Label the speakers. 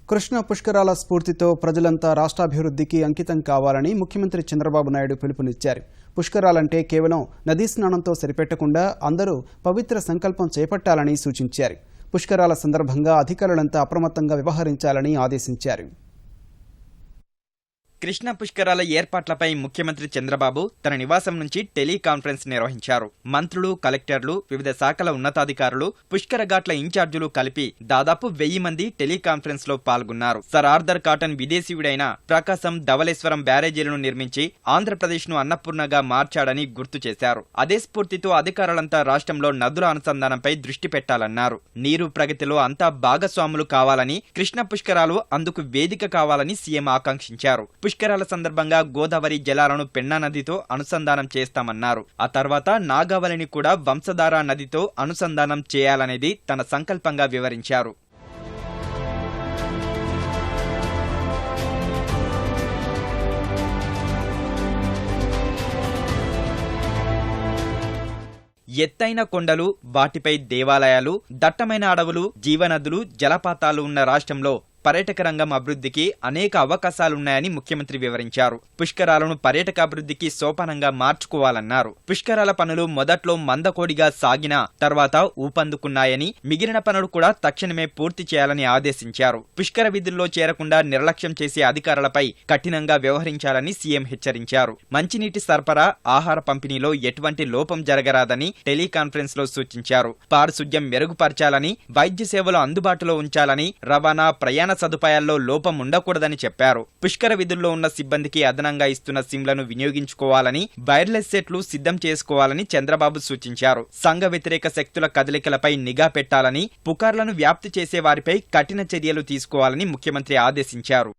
Speaker 1: కృష్ణ పుష్కరాల స్ఫూర్తితో ప్రజలంతా రాష్ట్రాభివృద్ధికి అంకితం కావాలని ముఖ్యమంత్రి చంద్రబాబు నాయుడు పిలుపునిచ్చారు. పుష్కరాలంటే కేవలం నదీ స్నానంతో సరిపెట్టకుండా అందరూ పవిత్ర సంకల్పం చేపట్టాలని సూచించారు. పుష్కరాల సందర్భంగా అధికారులంతా అప్రమత్తంగా వ్యవహరించాలని ఆదేశించారు.
Speaker 2: కృష్ణ పుష్కరాల ఏర్పాట్లపై ముఖ్యమంత్రి చంద్రబాబు తన నివాసం నుంచి టెలికాన్ఫరెన్స్ నిర్వహించారు. మంత్రులు, కలెక్టర్లు, వివిధ శాఖల ఉన్నతాధికారులు, పుష్కర ఘాట్ల ఇన్ఛార్జీలు కలిపి దాదాపు 1000 మంది టెలికాన్ఫరెన్స్ లో పాల్గొన్నారు. సర్ ఆర్థర్ కాటన్ విదేశీయుడైన ప్రకాశం, ధవళేశ్వరం బ్యారేజీలను నిర్మించి ఆంధ్రప్రదేశ్ ను అన్నపూర్ణగా మార్చాడని గుర్తు చేశారు. అదే స్ఫూర్తితో అధికారులంతా రాష్ట్రంలో నదుల అనుసంధానంపై దృష్టి పెట్టాలన్నారు. నీరు ప్రగతిలో అంతా భాగస్వాములు కావాలని, కృష్ణ పుష్కరాలు అందుకు వేదిక కావాలని సీఎం ఆకాంక్షించారు. పుష్కరాల సందర్భంగా గోదావరి జలాలను పెన్నా నదితో అనుసంధానం చేస్తామన్నారు. ఆ తర్వాత నాగావళిని కూడా వంశధార నదితో అనుసంధానం చేయాలనేది తన సంకల్పంగా వివరించారు. ఎత్తైన కొండలు, వాటిపై దేవాలయాలు, దట్టమైన అడవులు, జీవనదులు, జలపాతాలు ఉన్న రాష్ట్రంలో పర్యాటక రంగం అభివృద్ధికి అనేక అవకాశాలున్నాయని ముఖ్యమంత్రి వివరించారు. పుష్కరాలను పర్యాటకాభివృద్ధికి సోపానంగా మార్చుకోవాలన్నారు. పుష్కరాల పనులు మొదట్లో మందకోడిగా సాగిన తర్వాత ఊపందుకున్నాయని, మిగిలిన పనులు కూడా తక్షణమే పూర్తి చేయాలని ఆదేశించారు. పుష్కర విధుల్లో చేరకుండా నిర్లక్ష్యం చేసే అధికారులపై కఠినంగా వ్యవహరించాలని సీఎం హెచ్చరించారు. మంచినీటి సరఫరా, ఆహార పంపిణీలో ఎటువంటి లోపం జరగరాదని టెలికాన్ఫరెన్స్ లో సూచించారు. పారిశుద్ధ్యం మెరుగుపరచాలని, వైద్య సేవలు అందుబాటులో ఉంచాలని, రవాణా, ప్రయాణ సదుపాయాల్లో లోపం ఉండకూడదని చెప్పారు. పుష్కర విధుల్లో ఉన్న సిబ్బందికి అదనంగా ఇస్తున్న సిమ్లను వినియోగించుకోవాలని, వైర్లెస్ సెట్లు సిద్ధం చేసుకోవాలని చంద్రబాబు సూచించారు. సంఘ వ్యతిరేక శక్తుల కదలికలపై నిఘా పెట్టాలని, పుకార్లను వ్యాప్తి చేసే వారిపై కఠిన చర్యలు తీసుకోవాలని ముఖ్యమంత్రి ఆదేశించారు.